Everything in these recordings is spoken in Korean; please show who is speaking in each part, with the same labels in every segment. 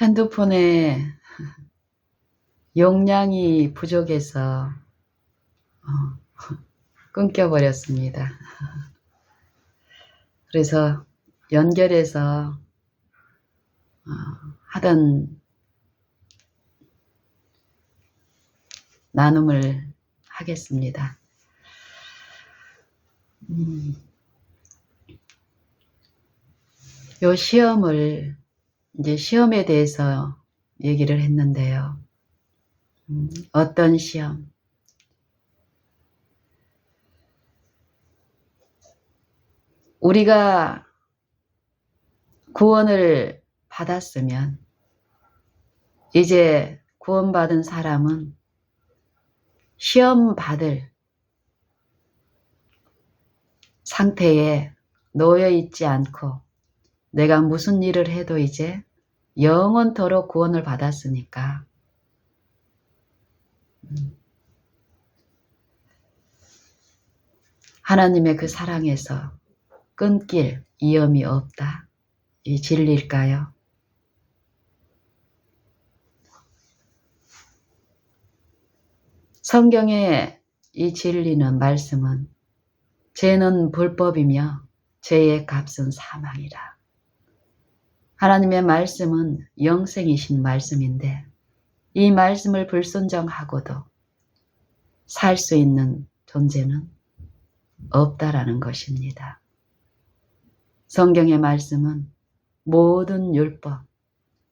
Speaker 1: 핸드폰에 용량이 부족해서 끊겨버렸습니다. 그래서 연결해서 하던 나눔을 하겠습니다. 요 시험에 대해서 얘기를 했는데요. 어떤 시험? 우리가 구원을 받았으면 이제 구원받은 사람은 시험 받을 상태에 놓여 있지 않고 내가 무슨 일을 해도 이제 영원토록 구원을 받았으니까 하나님의 그 사랑에서 끊길 위험이 없다. 이 진리일까요? 성경의 이 진리는 말씀은 죄는 불법이며 죄의 값은 사망이라. 하나님의 말씀은 영생이신 말씀인데 이 말씀을 불순종하고도 살 수 있는 존재는 없다라는 것입니다. 성경의 말씀은 모든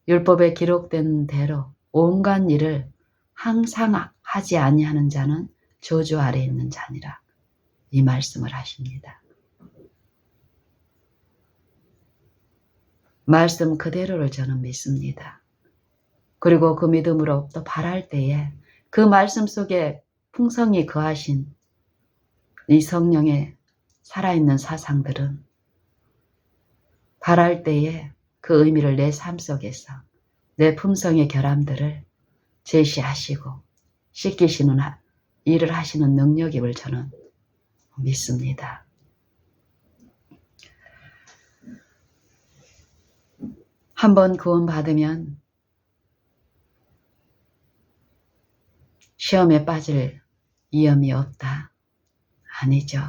Speaker 1: 율법에 기록된 대로 온갖 일을 항상 하지 아니하는 자는 저주 아래 있는 자니라. 이 말씀을 하십니다. 말씀 그대로를 저는 믿습니다. 그리고 그 믿음으로 또 바랄 때에 그 말씀 속에 풍성히 거하신 이 성령의 살아있는 사상들은 바랄 때에 그 의미를 내 삶 속에서 내 품성의 결함들을 제시하시고 씻기시는 일을 하시는 능력임을 저는 믿습니다. 한번 구원받으면 시험에 빠질 위험이 없다. 아니죠.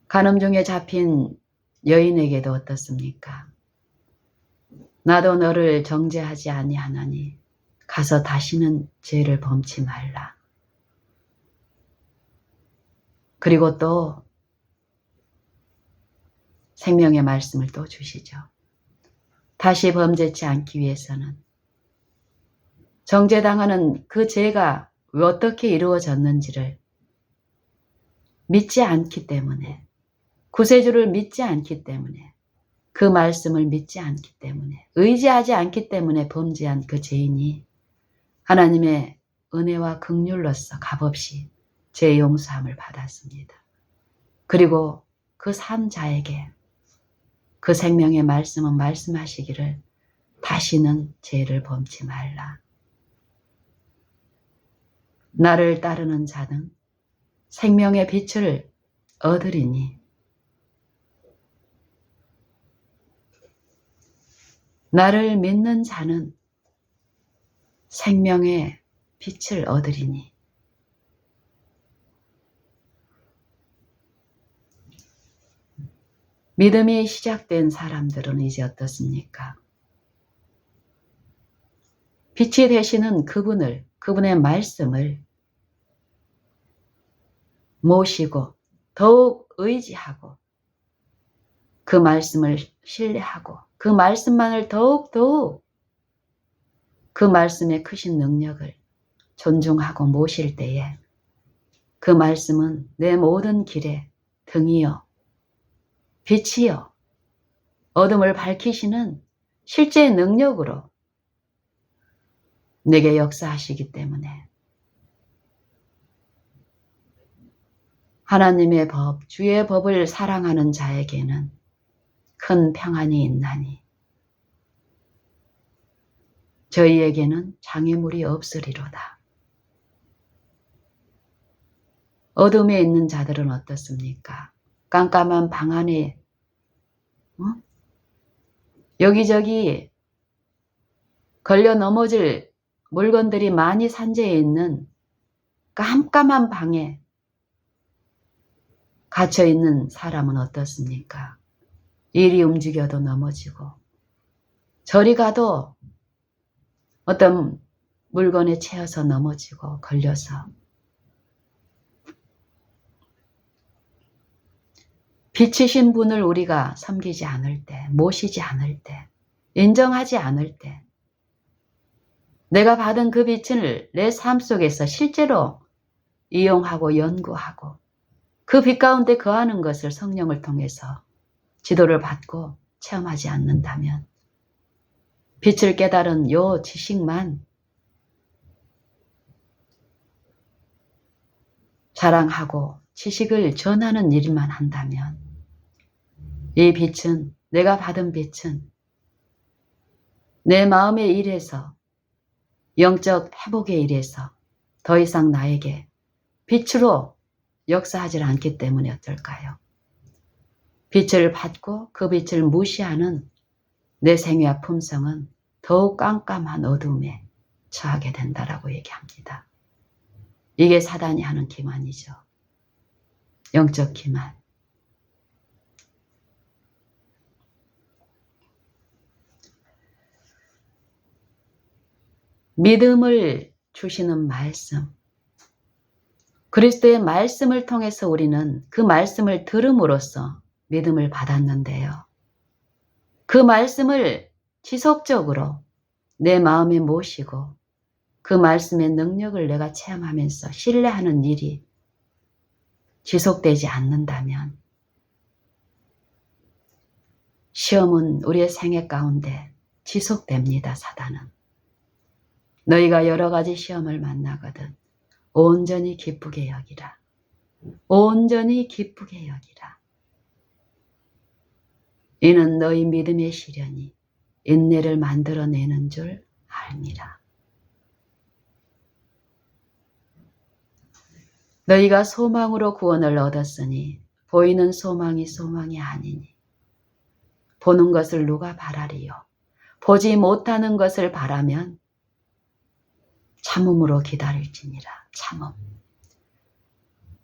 Speaker 1: 간음 중에 잡힌 여인에게도 어떻습니까? 나도 너를 정죄하지 아니하나니 가서 다시는 죄를 범치 말라. 그리고 또 생명의 말씀을 또 주시죠. 다시 범죄치 않기 위해서는 정죄당하는 그 죄가 어떻게 이루어졌는지를 믿지 않기 때문에, 구세주를 믿지 않기 때문에, 그 말씀을 믿지 않기 때문에, 의지하지 않기 때문에 범죄한 그 죄인이 하나님의 은혜와 긍휼로서 값없이 죄 용서함을 받았습니다. 그리고 그 산 자에게 그 생명의 말씀은 말씀하시기를 다시는 죄를 범치 말라. 나를 따르는 자는 생명의 빛을 얻으리니 나를 믿는 자는 생명의 빛을 얻으리니 믿음이 시작된 사람들은 이제 어떻습니까? 빛이 되시는 그분의 말씀을 모시고 더욱 의지하고 그 말씀을 신뢰하고 그 말씀만을 더욱 그 말씀의 크신 능력을 존중하고 모실 때에 그 말씀은 내 모든 길에 등이요 빛이요 어둠을 밝히시는 실제의 능력으로 내게 역사하시기 때문에 하나님의 법, 주의 법을 사랑하는 자에게는 큰 평안이 있나니 저희에게는 장애물이 없으리로다. 어둠에 있는 자들은 어떻습니까? 깜깜한 방 안에 여기저기 걸려 넘어질 물건들이 많이 산재해 있는 깜깜한 방에 갇혀 있는 사람은 어떻습니까? 이리 움직여도 넘어지고 저리 가도 어떤 물건에 채여서 넘어지고 걸려서 빛이신 분을 우리가 섬기지 않을 때, 모시지 않을 때, 인정하지 않을 때 내가 받은 그 빛을 내 삶 속에서 실제로 이용하고 연구하고 그 빛 가운데 거하는 것을 성령을 통해서 지도를 받고 체험하지 않는다면 빛을 깨달은 요 지식만 자랑하고 지식을 전하는 일만 한다면 이 빛은, 내가 받은 빛은 내 마음의 일에서, 영적 회복의 일에서 더 이상 나에게 빛으로 역사하지 않기 때문에 어떨까요? 빛을 받고 그 빛을 무시하는 내 생애와 품성은 더욱 깜깜한 어둠에 처하게 된다라고 얘기합니다. 이게 사단이 하는 기만이죠. 영적 기만. 믿음을 주시는 말씀. 그리스도의 말씀을 통해서 우리는 그 말씀을 들음으로써 믿음을 받았는데요. 그 말씀을 지속적으로 내 마음에 모시고 그 말씀의 능력을 내가 체험하면서 신뢰하는 일이 지속되지 않는다면 시험은 우리의 생애 가운데 지속됩니다. 사단은. 너희가 여러 가지 시험을 만나거든 온전히 기쁘게 여기라. 온전히 기쁘게 여기라. 이는 너희 믿음의 시련이 인내를 만들어내는 줄 알미라. 너희가 소망으로 구원을 얻었으니 보이는 소망이 소망이 아니니 보는 것을 누가 바라리요. 보지 못하는 것을 바라면 참음으로 기다릴지니라. 참음.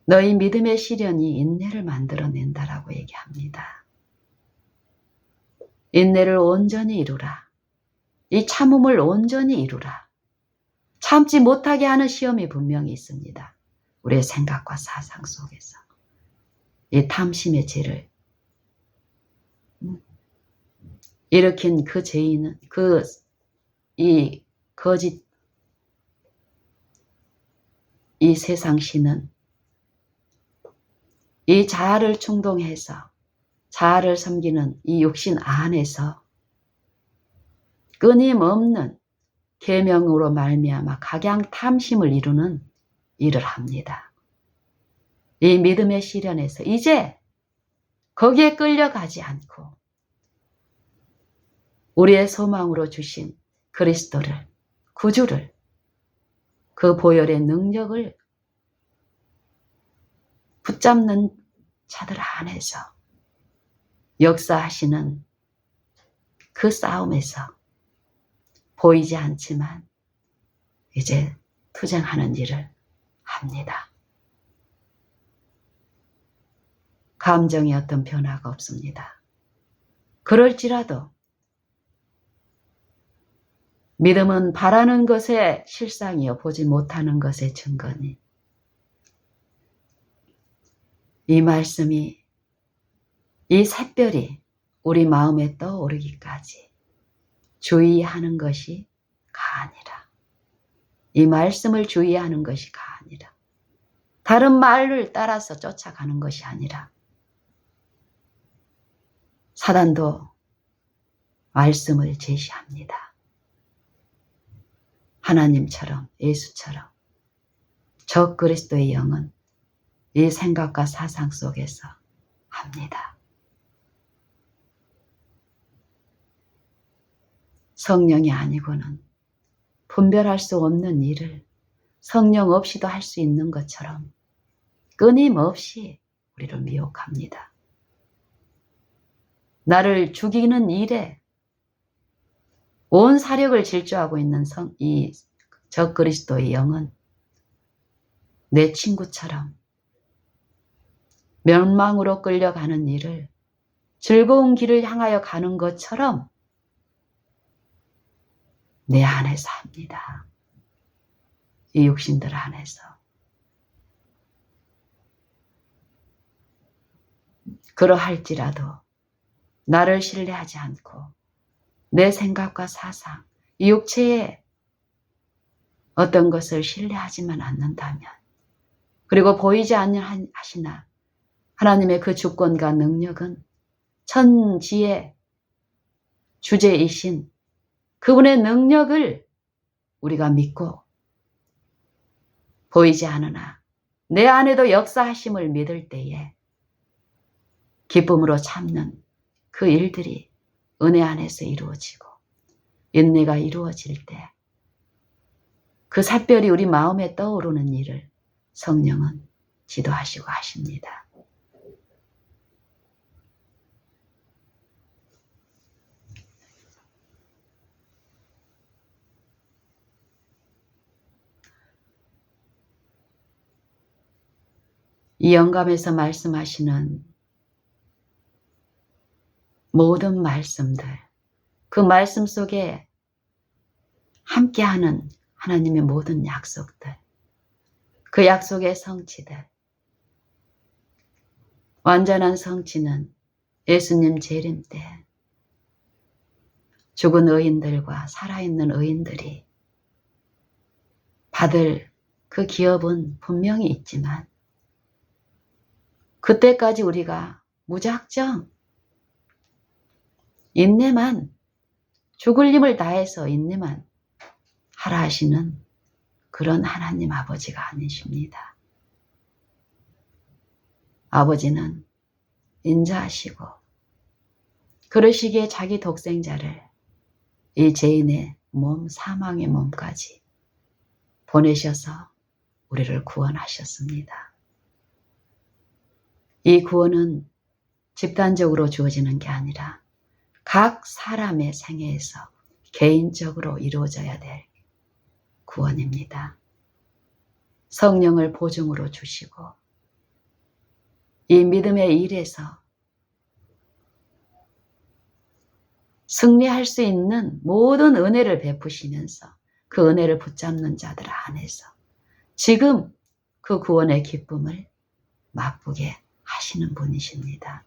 Speaker 1: 너희 믿음의 시련이 인내를 만들어낸다라고 얘기합니다. 인내를 온전히 이루라. 이 참음을 온전히 이루라. 참지 못하게 하는 시험이 분명히 있습니다. 우리의 생각과 사상 속에서. 이 탐심의 죄를 일으킨 그 죄인은 이 거짓 이 세상 신은 이 자아를 충동해서 자아를 섬기는 이 육신 안에서 끊임없는 계명으로 말미암아 각양 탐심을 이루는 일을 합니다. 이 믿음의 시련에서 이제 거기에 끌려가지 않고 우리의 소망으로 주신 그리스도를, 구주를, 그 보혈의 능력을 붙잡는 자들 안에서 역사하시는 그 싸움에서 보이지 않지만 이제 투쟁하는 일을 합니다. 감정에 어떤 변화가 없습니다. 그럴지라도 믿음은 바라는 것의 실상이요 보지 못하는 것의 증거니 이 말씀이 이 샛별이 우리 마음에 떠오르기까지 주의하는 것이 가아니라. 이 말씀을 주의하는 것이 가아니라. 다른 말을 따라서 쫓아가는 것이 아니라 사단도 말씀을 제시합니다. 하나님처럼 예수처럼 저 그리스도의 영은 이 생각과 사상 속에서 합니다. 성령이 아니고는 분별할 수 없는 일을 성령 없이도 할 수 있는 것처럼 끊임없이 우리를 미혹합니다. 나를 죽이는 일에 온 사력을 질주하고 있는 이 적그리스도의 영은 내 친구처럼 멸망으로 끌려가는 일을 즐거운 길을 향하여 가는 것처럼 내 안에서 합니다. 이 육신들 안에서. 그러할지라도 나를 신뢰하지 않고 내 생각과 사상, 이 육체의 어떤 것을 신뢰하지만 않는다면, 그리고 보이지 않는 하시나 하나님의 그 주권과 능력은 천지의 주제이신 그분의 능력을 우리가 믿고 보이지 않으나 내 안에도 역사하심을 믿을 때에 기쁨으로 참는 그 일들이 은혜 안에서 이루어지고 인내가 이루어질 때 그 샛별이 우리 마음에 떠오르는 일을 성령은 지도하시고 하십니다. 이 영감에서 말씀하시는 모든 말씀들, 그 말씀 속에 함께하는 하나님의 모든 약속들, 그 약속의 성취들, 완전한 성취는 예수님 재림 때 죽은 의인들과 살아있는 의인들이 받을 그 기업은 분명히 있지만 그때까지 우리가 무작정 인내만, 죽을 힘을 다해서 인내만 하라 하시는 그런 하나님 아버지가 아니십니다. 아버지는 인자하시고 그러시기에 자기 독생자를 이 죄인의 몸, 사망의 몸까지 보내셔서 우리를 구원하셨습니다. 이 구원은 집단적으로 주어지는 게 아니라 각 사람의 생애에서 개인적으로 이루어져야 될 구원입니다. 성령을 보증으로 주시고 이 믿음의 일에서 승리할 수 있는 모든 은혜를 베푸시면서 그 은혜를 붙잡는 자들 안에서 지금 그 구원의 기쁨을 맛보게 하시는 분이십니다.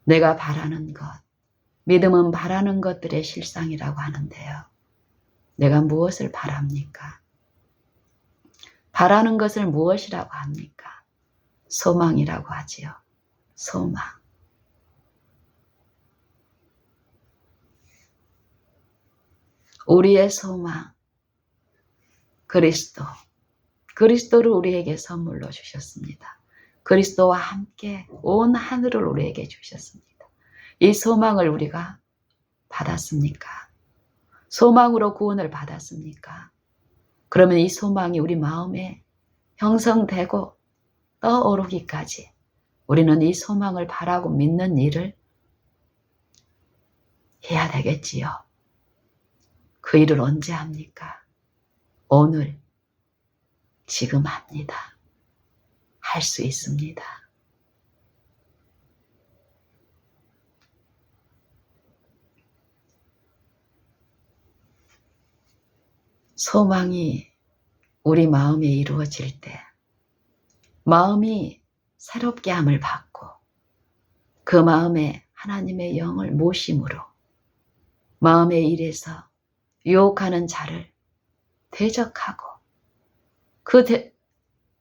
Speaker 1: 내가 바라는 것, 믿음은 바라는 것들의 실상이라고 하는데요. 내가 무엇을 바랍니까? 바라는 것을 무엇이라고 합니까? 소망이라고 하지요. 소망. 우리의 소망, 그리스도. 그리스도를 우리에게 선물로 주셨습니다. 그리스도와 함께 온 하늘을 우리에게 주셨습니다. 이 소망을 우리가 받았습니까? 소망으로 구원을 받았습니까? 그러면 이 소망이 우리 마음에 형성되고 떠오르기까지 우리는 이 소망을 바라고 믿는 일을 해야 되겠지요. 그 일을 언제 합니까? 오늘, 지금 합니다. 할 수 있습니다. 소망이 우리 마음에 이루어질 때 마음이 새롭게 함을 받고 그 마음에 하나님의 영을 모심으로 마음의 일에서 유혹하는 자를 대적하고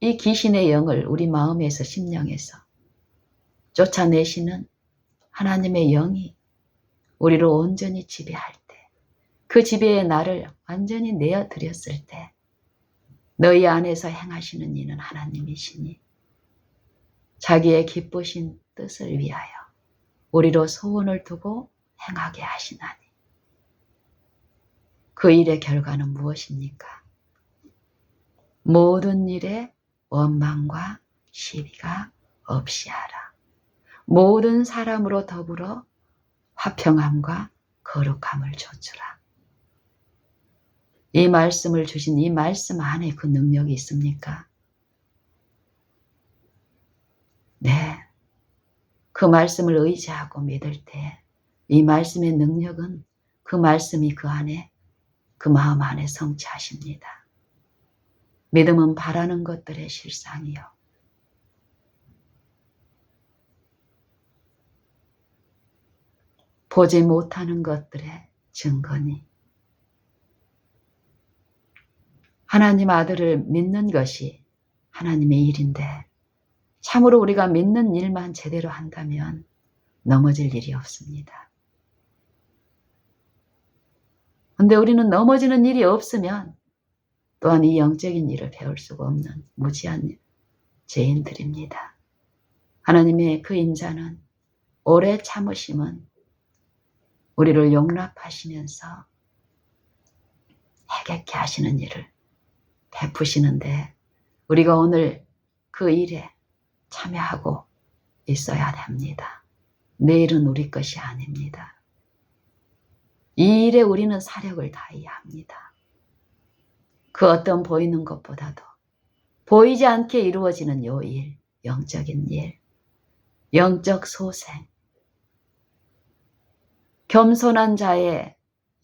Speaker 1: 이 귀신의 영을 우리 마음에서 심령에서 쫓아내시는 하나님의 영이 우리를 온전히 지배할 때 그 지배의 나를 완전히 내어드렸을 때 너희 안에서 행하시는 이는 하나님이시니 자기의 기쁘신 뜻을 위하여 우리로 소원을 두고 행하게 하시나니 그 일의 결과는 무엇입니까? 모든 일에 원망과 시비가 없이 하라. 모든 사람으로 더불어 화평함과 거룩함을 줬주라. 이 말씀을 주신 이 말씀 안에 그 능력이 있습니까? 네. 그 말씀을 의지하고 믿을 때 이 말씀의 능력은 그 말씀이 그 안에 그 마음 안에 성취하십니다. 믿음은 바라는 것들의 실상이요. 보지 못하는 것들의 증거니. 하나님 아들을 믿는 것이 하나님의 일인데 참으로 우리가 믿는 일만 제대로 한다면 넘어질 일이 없습니다. 그런데 우리는 넘어지는 일이 없으면 또한 이 영적인 일을 배울 수가 없는 무지한 죄인들입니다. 하나님의 그 인자는 오래 참으심은 우리를 용납하시면서 해결케 하시는 일을 베푸시는데 우리가 오늘 그 일에 참여하고 있어야 됩니다. 내일은 우리 것이 아닙니다. 이 일에 우리는 사력을 다해야 합니다. 그 어떤 보이는 것보다도 보이지 않게 이루어지는 요 일, 영적인 일, 영적 소생, 겸손한 자의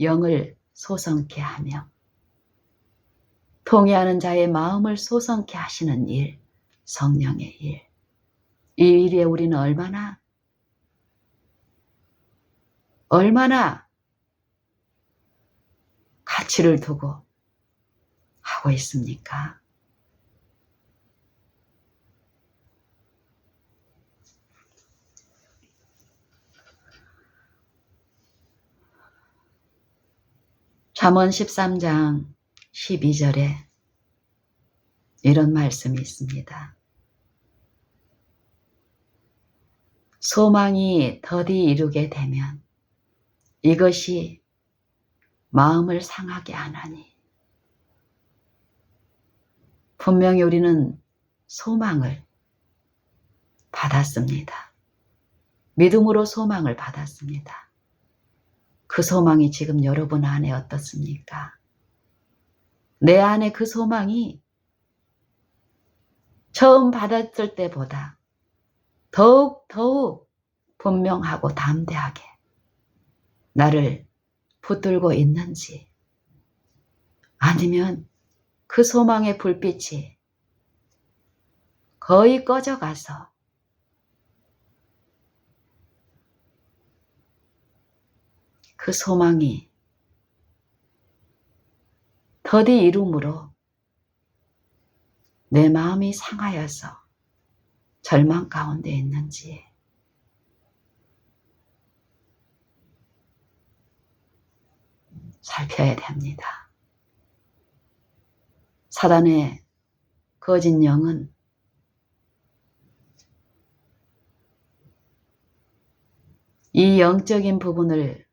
Speaker 1: 영을 소성케 하며 통회하는 자의 마음을 소성케 하시는 일, 성령의 일. 이 일에 우리는 얼마나 가치를 두고 하고 있습니까? 잠언 13장 12절에 이런 말씀이 있습니다. 소망이 더디 이루게 되면 이것이 마음을 상하게 하나니. 분명히 우리는 소망을 받았습니다. 믿음으로 소망을 받았습니다. 그 소망이 지금 여러분 안에 어떻습니까? 내 안에 그 소망이 처음 받았을 때보다 더욱 분명하고 담대하게 나를 붙들고 있는지, 아니면 그 소망의 불빛이 거의 꺼져가서 그 소망이 더디 이름으로 내 마음이 상하여서 절망 가운데 있는지, 살펴야 됩니다. 사단의 거짓 영은 이 영적인 부분을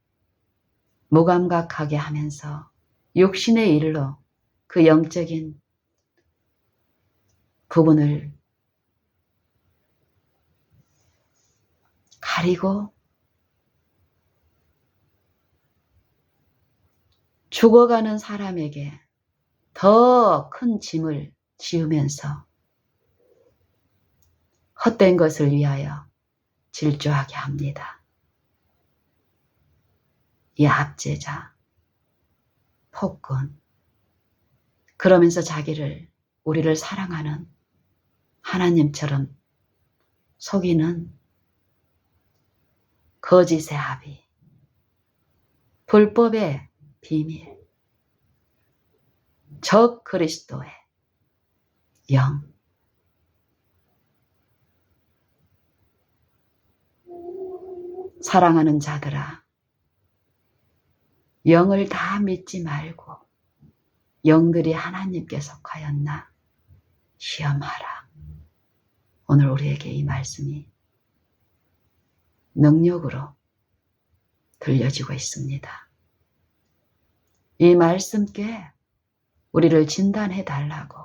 Speaker 1: 무감각하게 하면서 육신의 일로 그 영적인 부분을 가리고 죽어가는 사람에게 더 큰 짐을 지으면서 헛된 것을 위하여 질주하게 합니다. 이 압제자, 폭군, 그러면서 우리를 사랑하는 하나님처럼 속이는 거짓의 합의, 불법의 비밀, 적 그리스도의 영, 사랑하는 자들아, 영을 다 믿지 말고 영들이 하나님께 속하였나 시험하라. 오늘 우리에게 이 말씀이 능력으로 들려지고 있습니다. 이 말씀께 우리를 진단해 달라고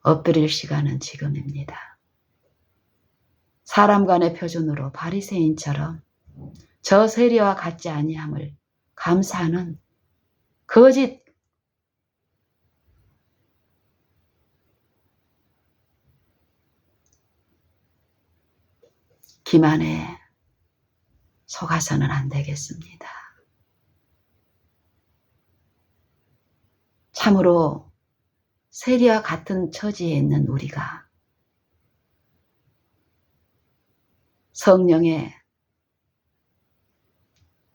Speaker 1: 엎드릴 시간은 지금입니다. 사람 간의 표준으로 바리새인처럼 저 세리와 같지 아니함을 감사하는 거짓 기만에 속아서는 안 되겠습니다. 참으로 세리와 같은 처지에 있는 우리가 성령의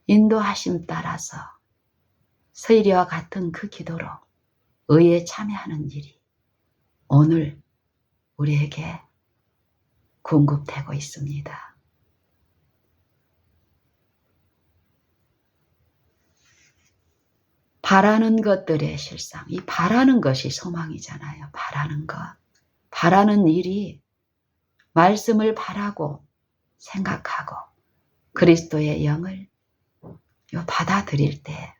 Speaker 1: 인도하심 따라서 세리와 같은 그 기도로 의에 참여하는 일이 오늘 우리에게 공급되고 있습니다. 바라는 것들의 실상, 이 바라는 것이 소망이잖아요. 바라는 것, 바라는 일이 말씀을 바라고 생각하고 그리스도의 영을 받아들일 때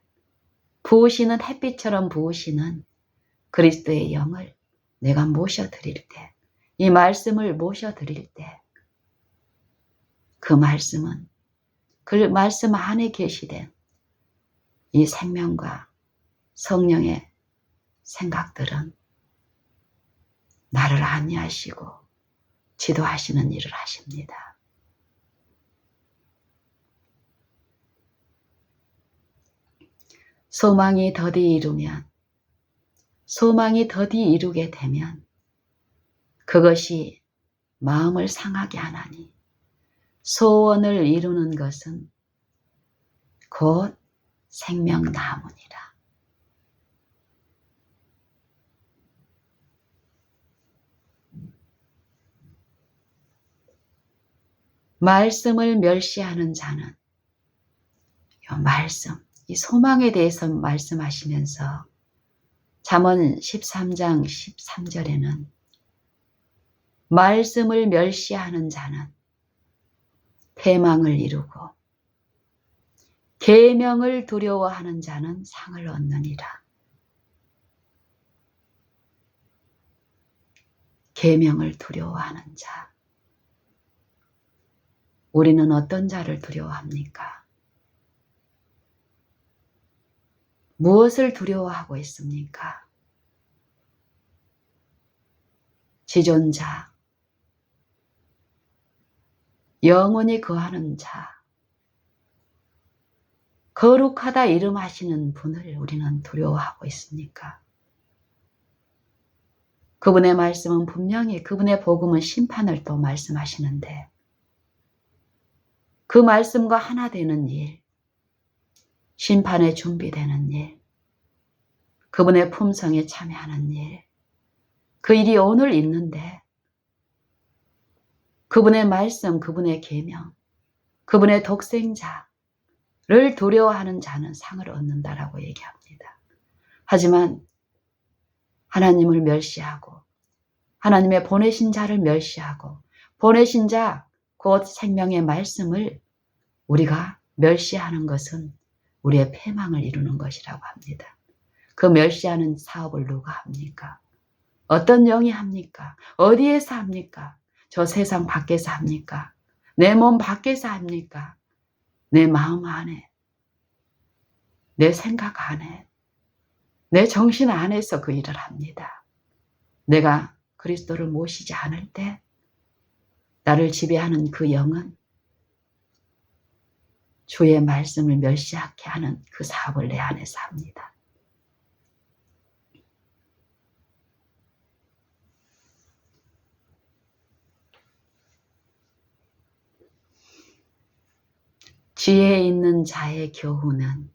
Speaker 1: 부으시는 햇빛처럼 부으시는 그리스도의 영을 내가 모셔드릴 때, 이 말씀을 모셔드릴 때 그 말씀은 그 말씀 안에 계시된 이 생명과 성령의 생각들은 나를 안위하시고 지도하시는 일을 하십니다. 소망이 더디 이루게 되면 그것이 마음을 상하게 하나니 소원을 이루는 것은 곧 생명나무니라. 말씀을 멸시하는 자는 이 소망에 대해서 말씀하시면서 잠언 13장 13절에는 말씀을 멸시하는 자는 패망을 이루고 계명을 두려워하는 자는 상을 얻느니라. 계명을 두려워하는 자. 우리는 어떤 자를 두려워합니까? 무엇을 두려워하고 있습니까? 지존자, 영원히 거하는 자, 거룩하다 이름하시는 분을 우리는 두려워하고 있습니까? 그분의 말씀은 분명히 그분의 복음은 심판을 또 말씀하시는데 그 말씀과 하나 되는 일, 심판에 준비되는 일, 그분의 품성에 참여하는 일, 그 일이 오늘 있는데 그분의 말씀, 그분의 계명, 그분의 독생자를 두려워하는 자는 상을 얻는다라고 얘기합니다. 하지만 하나님을 멸시하고 하나님의 보내신 자를 멸시하고 보내신 자, 곧 생명의 말씀을 우리가 멸시하는 것은 우리의 패망을 이루는 것이라고 합니다. 그 멸시하는 사업을 누가 합니까? 어떤 영이 합니까? 어디에서 합니까? 저 세상 밖에서 합니까? 내 몸 밖에서 합니까? 내 마음 안에, 내 생각 안에, 내 정신 안에서 그 일을 합니다. 내가 그리스도를 모시지 않을 때 나를 지배하는 그 영은 주의 말씀을 멸시하게 하는 그 사업을 내 안에서 합니다. 지혜 있는 자의 교훈은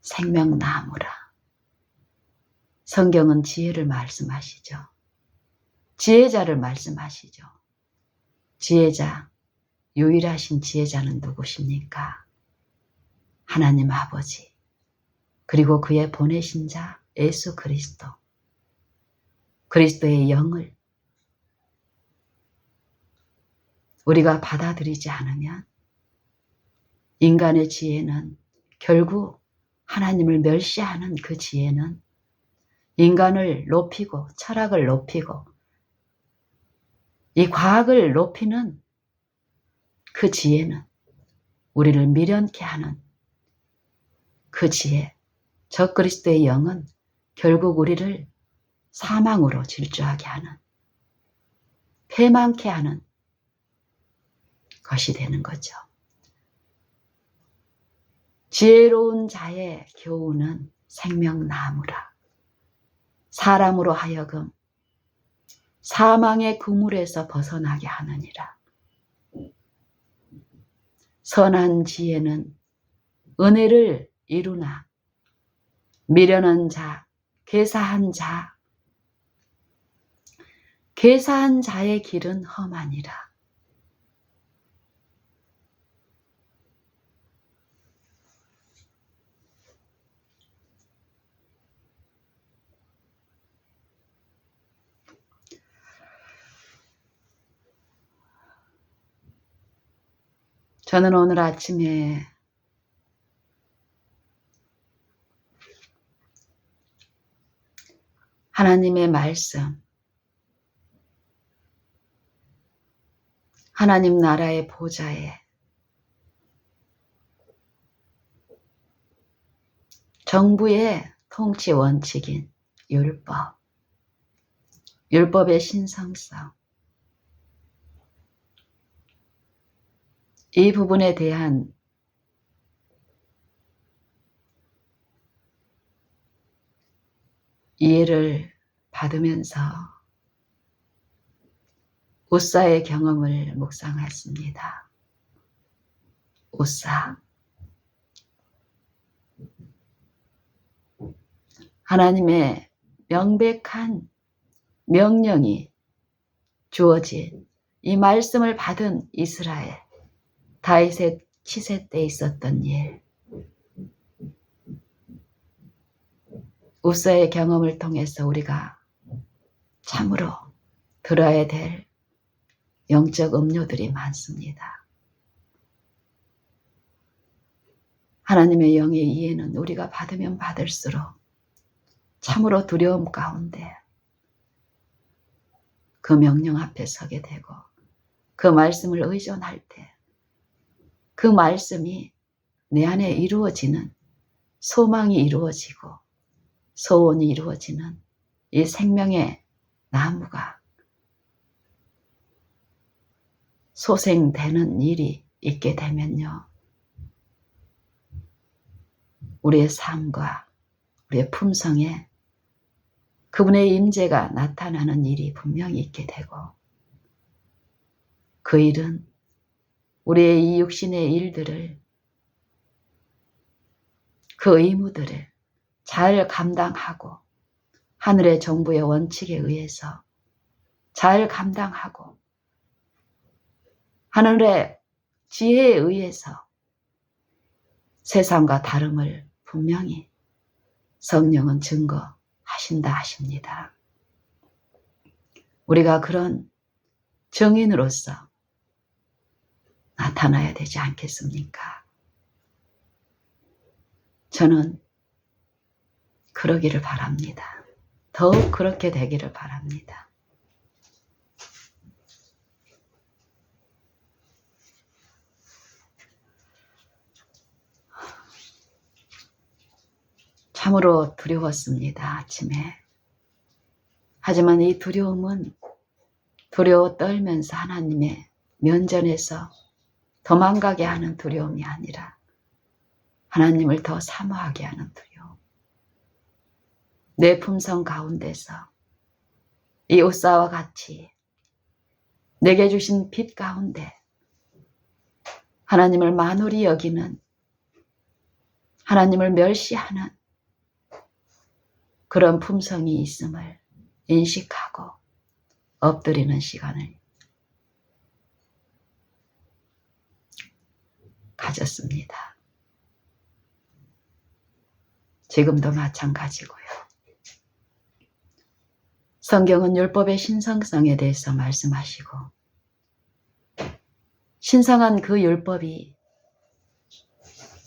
Speaker 1: 생명나무라. 성경은 지혜를 말씀하시죠. 지혜자를 말씀하시죠. 지혜자, 유일하신 지혜자는 누구십니까? 하나님 아버지, 그리고 그의 보내신 자 예수 그리스도, 그리스도의 영을 우리가 받아들이지 않으면 인간의 지혜는 결국 하나님을 멸시하는 그 지혜는 인간을 높이고 철학을 높이고 이 과학을 높이는 그 지혜는 우리를 미련케 하는 그 지혜, 적그리스도의 영은 결국 우리를 사망으로 질주하게 하는, 패망케 하는 것이 되는 거죠. 지혜로운 자의 교훈은 생명나무라. 사람으로 하여금 사망의 그물에서 벗어나게 하느니라. 선한 지혜는 은혜를 이루나 미련한 자, 괴사한 자의 길은 험하니라. 저는 오늘 아침에 하나님의 말씀, 하나님 나라의 보좌에 정부의 통치 원칙인 율법의 신성성, 이 부분에 대한 이해를 받으면서 우사의 경험을 묵상했습니다. 우사. 하나님의 명백한 명령이 주어진 이 말씀을 받은 이스라엘, 다윗의 치세 때 있었던 일, 우사의 경험을 통해서 우리가 참으로 들어야 될 영적 음료들이 많습니다. 하나님의 영의 이해는 우리가 받으면 받을수록 참으로 두려움 가운데 그 명령 앞에 서게 되고 그 말씀을 의존할 때 그 말씀이 내 안에 이루어지는, 소망이 이루어지고 소원이 이루어지는 이 생명의 나무가 소생되는 일이 있게 되면요, 우리의 삶과 우리의 품성에 그분의 임재가 나타나는 일이 분명히 있게 되고, 그 일은 우리의 이 육신의 일들을, 그 의무들을 잘 감당하고 하늘의 정부의 원칙에 의해서 잘 감당하고 하늘의 지혜에 의해서 세상과 다름을 분명히 성령은 증거하신다 하십니다. 우리가 그런 증인으로서 나타나야 되지 않겠습니까? 저는 그러기를 바랍니다. 더욱 그렇게 되기를 바랍니다. 참으로 두려웠습니다, 아침에. 하지만 이 두려움은 두려워 떨면서 하나님의 면전에서 도망가게 하는 두려움이 아니라 하나님을 더 사모하게 하는 두려움. 내 품성 가운데서 이 우사와 같이 내게 주신 빛 가운데 하나님을 만홀히 여기는, 하나님을 멸시하는 그런 품성이 있음을 인식하고 엎드리는 시간을 가졌습니다. 지금도 마찬가지고요. 성경은 율법의 신성성에 대해서 말씀하시고, 신성한 그 율법이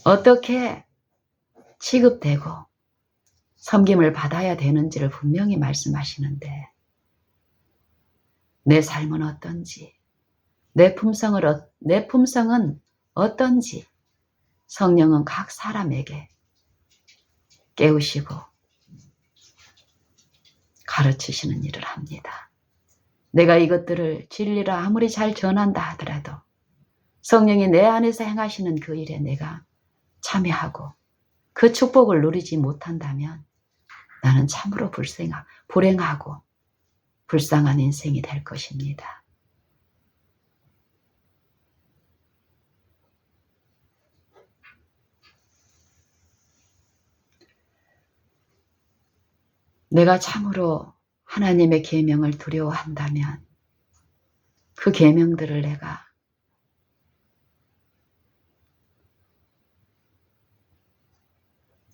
Speaker 1: 어떻게 취급되고 섬김을 받아야 되는지를 분명히 말씀하시는데, 내 삶은 어떤지, 내 품성은 어떤지 성령은 각 사람에게 깨우시고 가르치시는 일을 합니다. 내가 이것들을 진리라 아무리 잘 전한다 하더라도 성령이 내 안에서 행하시는 그 일에 내가 참여하고 그 축복을 누리지 못한다면 나는 참으로 불행하고 불쌍한 인생이 될 것입니다. 내가 참으로 하나님의 계명을 두려워한다면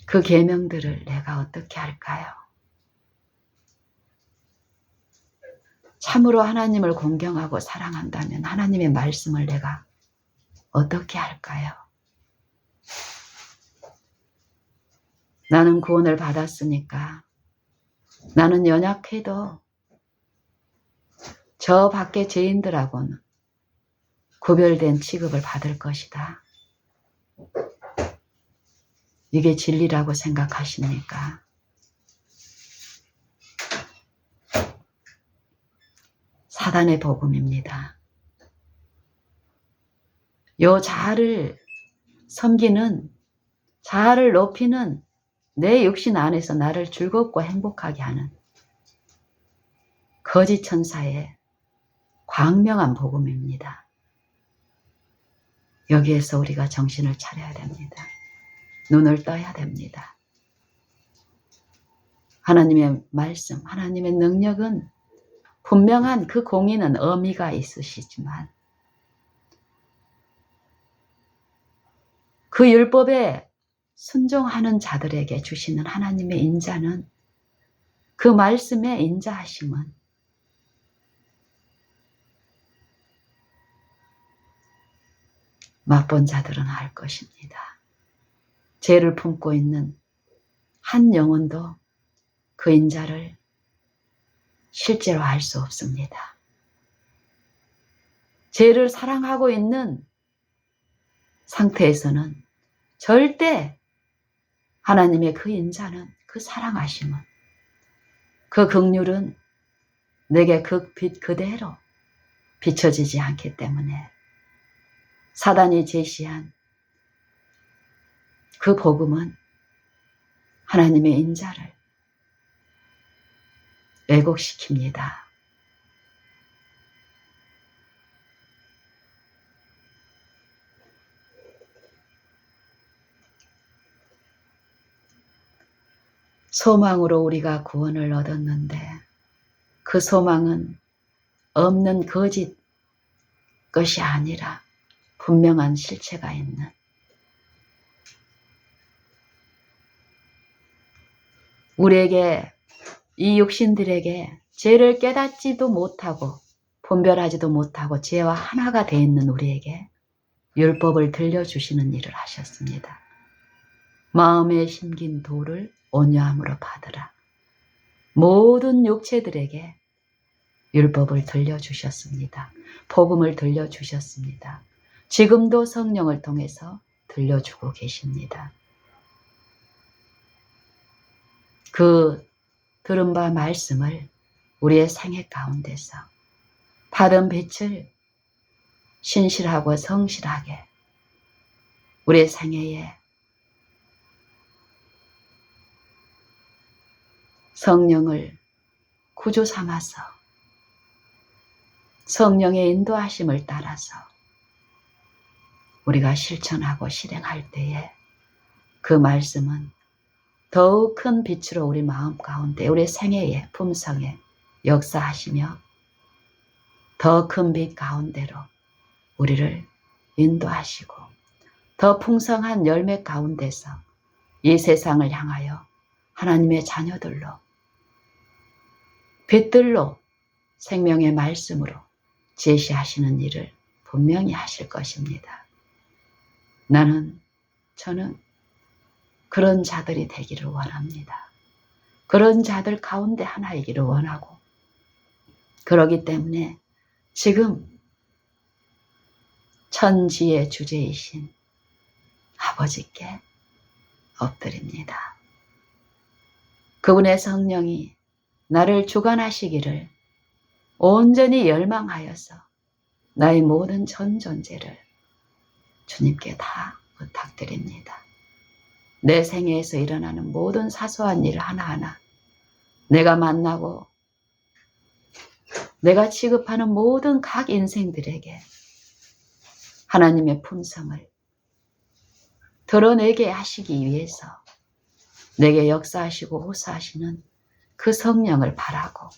Speaker 1: 그 계명들을 내가 어떻게 할까요? 참으로 하나님을 공경하고 사랑한다면 하나님의 말씀을 내가 어떻게 할까요? 나는 구원을 받았으니까 나는 연약해도 저 밖의 죄인들하고는 구별된 취급을 받을 것이다. 이게 진리라고 생각하십니까? 사단의 복음입니다. 요 자아를 섬기는, 자아를 높이는 내 육신 안에서 나를 즐겁고 행복하게 하는 거짓 천사의 광명한 복음입니다. 여기에서 우리가 정신을 차려야 됩니다. 눈을 떠야 됩니다. 하나님의 말씀, 하나님의 능력은 분명한 그 공의는 의미가 있으시지만 그 율법에 순종하는 자들에게 주시는 하나님의 인자는 그 말씀의 인자하심은 맛본 자들은 알 것입니다. 죄를 품고 있는 한 영혼도 그 인자를 실제로 알 수 없습니다. 죄를 사랑하고 있는 상태에서는 절대 하나님의 그 인자는, 그 사랑하심은, 그 긍휼은 내게 그 빛 그대로 비춰지지 않기 때문에 사단이 제시한 그 복음은 하나님의 인자를 왜곡시킵니다. 소망으로 우리가 구원을 얻었는데 그 소망은 없는 거짓 것이 아니라 분명한 실체가 있는 우리에게 이 육신들에게 죄를 깨닫지도 못하고 분별하지도 못하고 죄와 하나가 되어 있는 우리에게 율법을 들려주시는 일을 하셨습니다. 마음에 심긴 도를 온유함으로 받으라. 모든 육체들에게 율법을 들려주셨습니다. 복음을 들려주셨습니다. 지금도 성령을 통해서 들려주고 계십니다. 그 들은 바 말씀을 우리의 생애 가운데서 받은 빛을 신실하고 성실하게 우리의 생애에 성령을 구주 삼아서 성령의 인도하심을 따라서 우리가 실천하고 실행할 때에 그 말씀은 더욱 큰 빛으로 우리 마음 가운데 우리 생애의 품성에 역사하시며 더 큰 빛 가운데로 우리를 인도하시고 더 풍성한 열매 가운데서 이 세상을 향하여 하나님의 자녀들로 빛들로 생명의 말씀으로 제시하시는 일을 분명히 하실 것입니다. 저는 그런 자들이 되기를 원합니다. 그런 자들 가운데 하나이기를 원하고 그러기 때문에 지금 천지의 주제이신 아버지께 엎드립니다. 그분의 성령이 나를 주관하시기를 온전히 열망하여서 나의 모든 전 존재를 주님께 다 부탁드립니다. 내 생애에서 일어나는 모든 사소한 일 하나하나, 내가 만나고 내가 취급하는 모든 각 인생들에게 하나님의 품성을 드러내게 하시기 위해서 내게 역사하시고 호소하시는 그 성령을 바라고,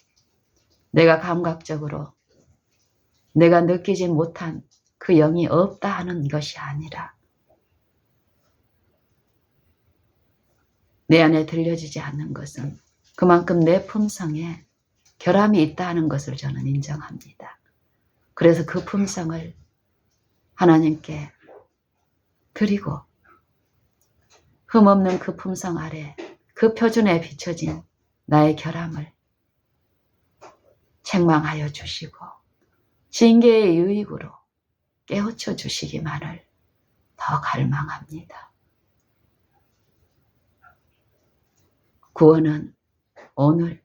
Speaker 1: 내가 감각적으로 내가 느끼지 못한 그 영이 없다 하는 것이 아니라 내 안에 들려지지 않는 것은 그만큼 내 품성에 결함이 있다 하는 것을 저는 인정합니다. 그래서 그 품성을 하나님께 드리고, 흠없는 그 품성 아래 그 표준에 비춰진 나의 결함을 책망하여 주시고 징계의 유익으로 깨우쳐 주시기만을 더 갈망합니다. 구원은 오늘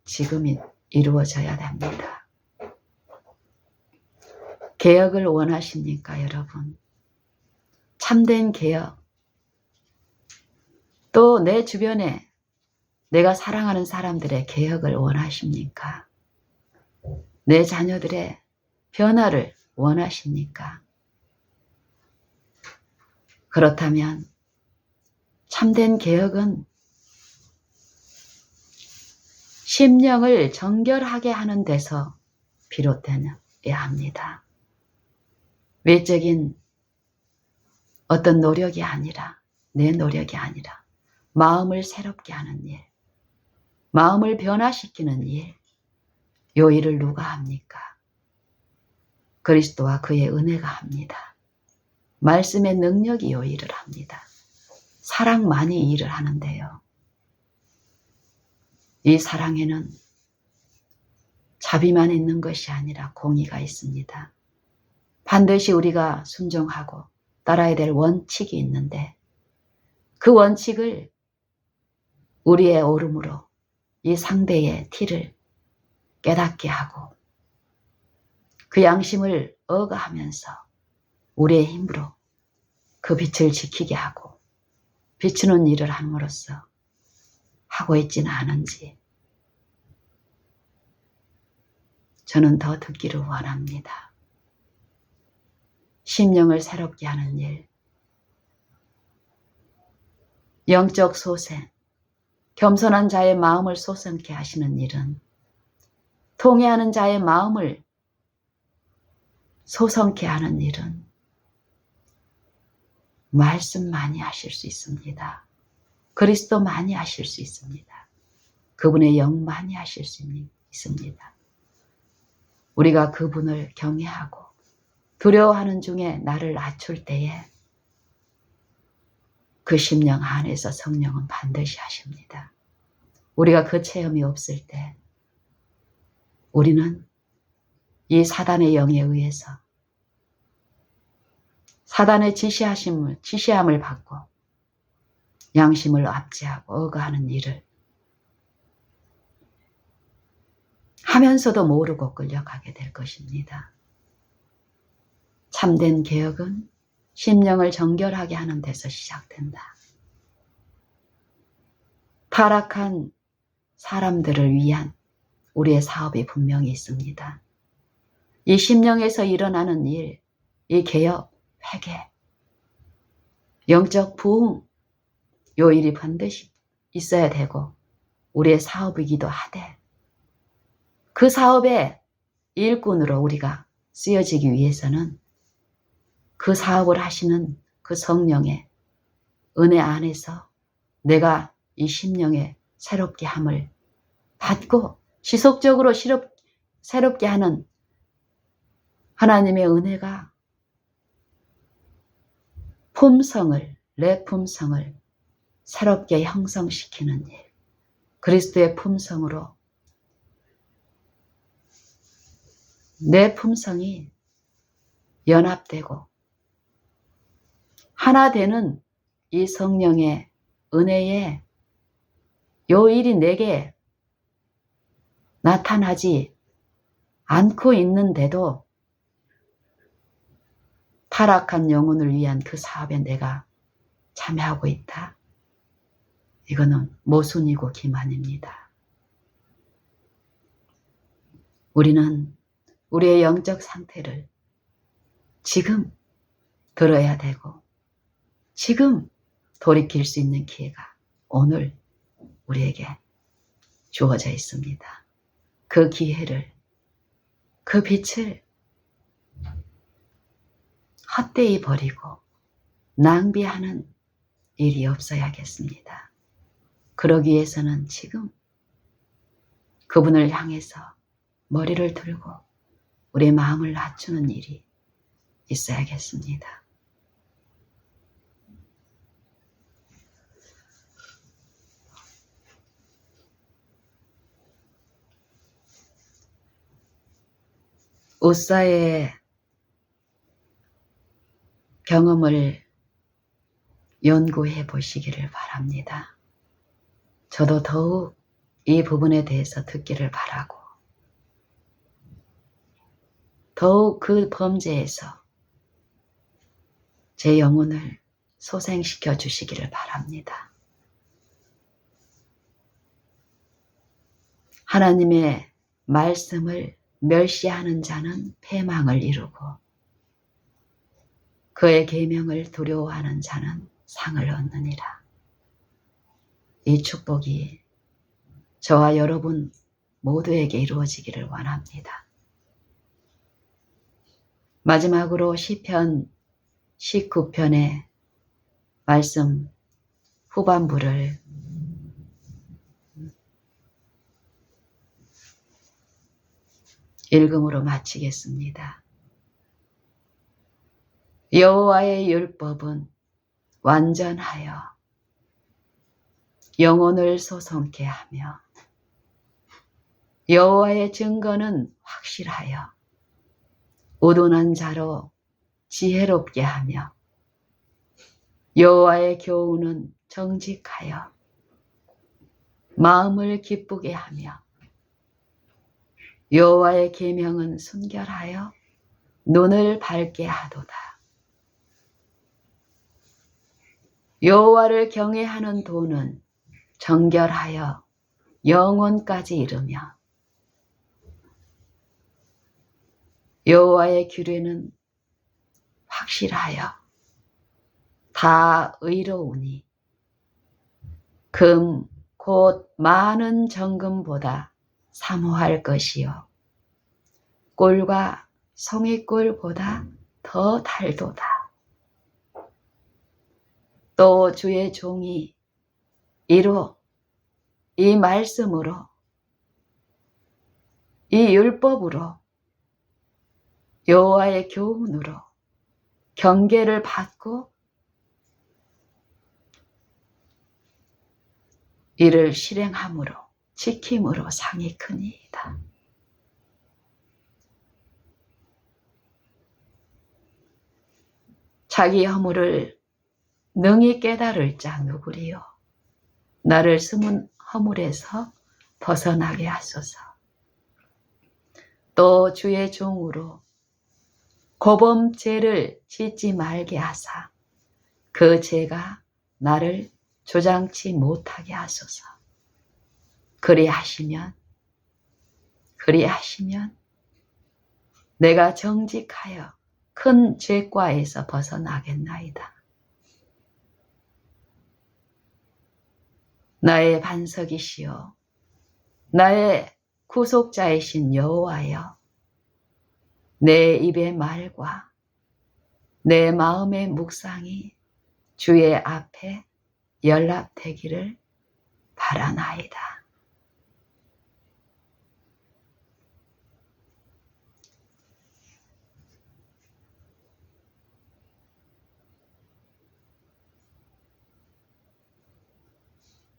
Speaker 1: 지금이 이루어져야 됩니다. 개혁을 원하십니까, 여러분? 참된 개혁. 또 내 주변에 내가 사랑하는 사람들의 개혁을 원하십니까? 내 자녀들의 변화를 원하십니까? 그렇다면 참된 개혁은 심령을 정결하게 하는 데서 비롯되어야 합니다. 외적인 어떤 노력이 아니라, 내 노력이 아니라 마음을 새롭게 하는 일, 마음을 변화시키는 일, 요 일을 누가 합니까? 그리스도와 그의 은혜가 합니다. 말씀의 능력이 요 일을 합니다. 사랑만이 이 일을 하는데요. 이 사랑에는 자비만 있는 것이 아니라 공의가 있습니다. 반드시 우리가 순종하고 따라야 될 원칙이 있는데, 그 원칙을 우리의 옳음으로 이 상대의 티를 깨닫게 하고 그 양심을 억압하면서 우리의 힘으로 그 빛을 지키게 하고 비추는 일을 함으로써 하고 있지는 않은지 저는 더 듣기를 원합니다. 심령을 새롭게 하는 일, 영적 소생, 겸손한 자의 마음을 소성케 하시는 일은, 통회하는 자의 마음을 소성케 하는 일은 말씀 많이 하실 수 있습니다. 그리스도 많이 하실 수 있습니다. 그분의 영 많이 하실 수 있습니다. 우리가 그분을 경외하고 두려워하는 중에 나를 낮출 때에 그 심령 안에서 성령은 반드시 하십니다. 우리가 그 체험이 없을 때 우리는 이 사단의 영에 의해서 사단의 지시함을 받고 양심을 압제하고 억압하는 일을 하면서도 모르고 끌려가게 될 것입니다. 참된 개혁은 심령을 정결하게 하는 데서 시작된다. 타락한 사람들을 위한 우리의 사업이 분명히 있습니다. 이 심령에서 일어나는 일, 이 개혁, 회개, 영적 부흥, 요 일이 반드시 있어야 되고 우리의 사업이기도 하되, 그 사업의 일꾼으로 우리가 쓰여지기 위해서는 그 사업을 하시는 그 성령의 은혜 안에서 내가 이 심령의 새롭게 함을 받고 지속적으로 새롭게 하는 하나님의 은혜가 내 품성을 새롭게 형성시키는 일, 그리스도의 품성으로 내 품성이 연합되고 하나 되는 이 성령의 은혜에 요 일이 내게 나타나지 않고 있는데도 타락한 영혼을 위한 그 사업에 내가 참여하고 있다. 이거는 모순이고 기만입니다. 우리는 우리의 영적 상태를 지금 들어야 되고 지금 돌이킬 수 있는 기회가 오늘 우리에게 주어져 있습니다. 그 기회를, 그 빛을 헛되이 버리고 낭비하는 일이 없어야겠습니다. 그러기 위해서는 지금 그분을 향해서 머리를 들고 우리의 마음을 낮추는 일이 있어야겠습니다. 우사의 경험을 연구해 보시기를 바랍니다. 저도 더욱 이 부분에 대해서 듣기를 바라고 더욱 그 범죄에서 제 영혼을 소생시켜 주시기를 바랍니다. 하나님의 말씀을 멸시하는 자는 패망을 이루고 그의 계명을 두려워하는 자는 상을 얻느니라. 이 축복이 저와 여러분 모두에게 이루어지기를 원합니다. 마지막으로 시편 19편의 말씀 후반부를 읽음으로 마치겠습니다. 여호와의 율법은 완전하여 영혼을 소성케 하며 여호와의 증거는 확실하여 우둔한 자로 지혜롭게 하며 여호와의 교훈은 정직하여 마음을 기쁘게 하며 여호와의 계명은 순결하여 눈을 밝게 하도다. 여호와를 경외하는 도는 정결하여 영혼까지 이르며 여호와의 규례는 확실하여 다 의로우니 금 곧 많은 정금보다 사모할 것이요 꿀과 송이꿀보다 더 달도다. 또 주의 종이 이로 이 말씀으로 이 율법으로 여호와의 교훈으로 경계를 받고 이를 실행함으로 지킴으로 상이 크니이다. 자기 허물을 능히 깨달을 자 누구리요? 나를 숨은 허물에서 벗어나게 하소서. 또 주의 종으로 고범죄를 짓지 말게 하사 그 죄가 나를 조장치 못하게 하소서. 그리하시면 내가 정직하여 큰 죄과에서 벗어나겠나이다. 나의 반석이시여 나의 구속자이신 여호와여 내 입의 말과 내 마음의 묵상이 주의 앞에 연락되기를 바라나이다.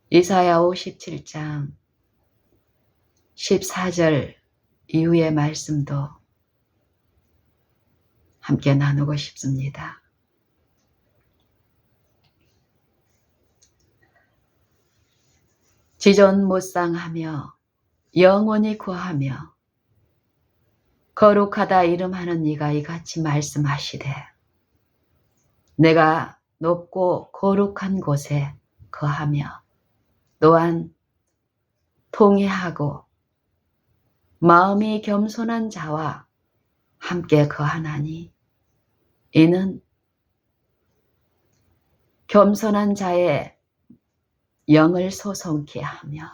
Speaker 1: 이사야 57장 14절 이후의 말씀도 함께 나누고 싶습니다. 지존못상하며 영원히 구하며 거룩하다 이름하는 이가 이같이 말씀하시되 내가 높고 거룩한 곳에 거하며 또한 통회하고 마음이 겸손한 자와 함께 거하나니 이는 겸손한 자의 영을 소송케 하며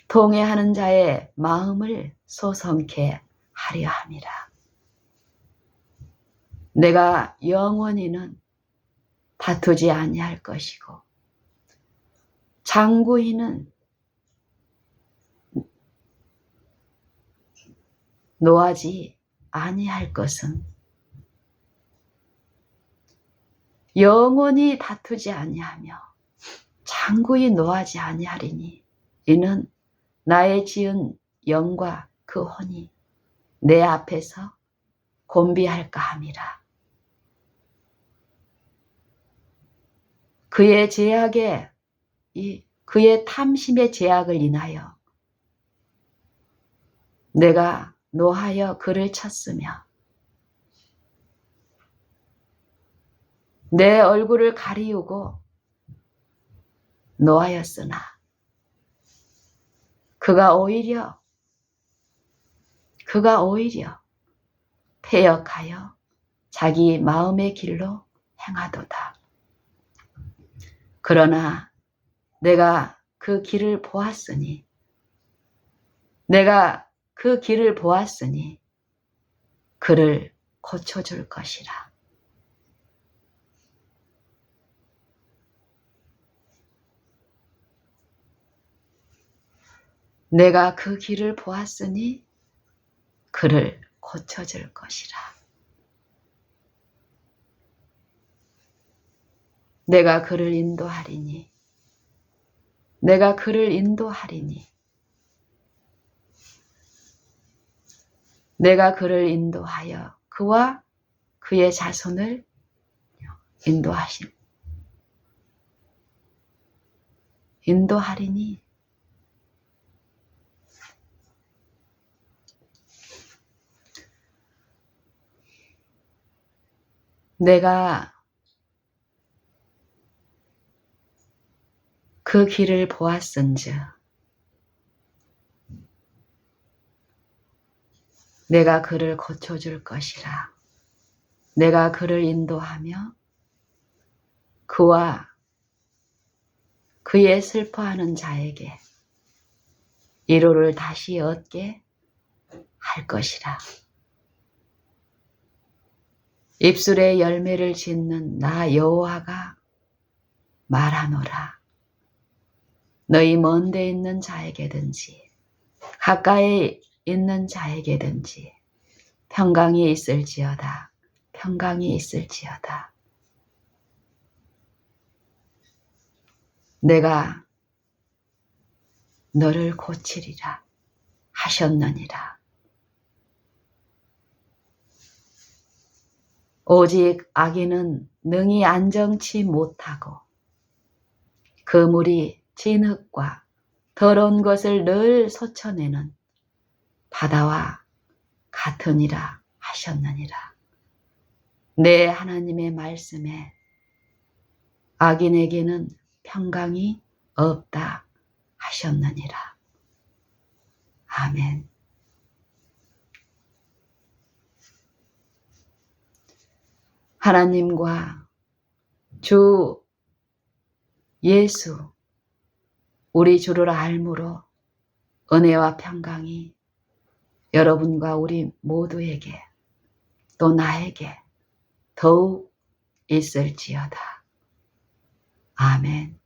Speaker 1: 통회하는 자의 마음을 소송케 하려 함이라. 내가 영원히는 다투지 아니할 것이고 장구히는 노하지 아니할 것은 영원히 다투지 아니하며 장구히 노하지 아니하리니 이는 나의 지은 영과 그 혼이 내 앞에서 곤비할까 함이라. 그의 제약에 그의 탐심의 제약을 인하여 내가 노하여 그를 쳤으며 내 얼굴을 가리우고 노하였으나 그가 오히려 패역하여 자기 마음의 길로 행하도다. 그러나 내가 그 길을 보았으니 그를 고쳐줄 것이라. 내가 그 길을 보았으니 그를 고쳐줄 것이라. 내가 그를 인도하리니 내가 그를 인도하여 그와 그의 자손을 인도하리니 내가 그 길을 보았은즉 내가 그를 고쳐줄 것이라. 내가 그를 인도하며 그와 그의 슬퍼하는 자에게 위로를 다시 얻게 할 것이라. 입술에 열매를 짓는 나 여호와가 말하노라. 너희 먼 데 있는 자에게든지 가까이 있는 자에게든지 평강이 있을지어다. 내가 너를 고치리라 하셨느니라. 오직 악인은 능히 안정치 못하고 그 물이 진흙과 더러운 것을 늘 솟쳐내는 바다와 같으니라 하셨느니라. 내 하나님의 말씀에 악인에게는 평강이 없다 하셨느니라. 아멘. 하나님과 주 예수 우리 주를 알므로 은혜와 평강이 여러분과 우리 모두에게 또 나에게 더욱 있을지어다. 아멘.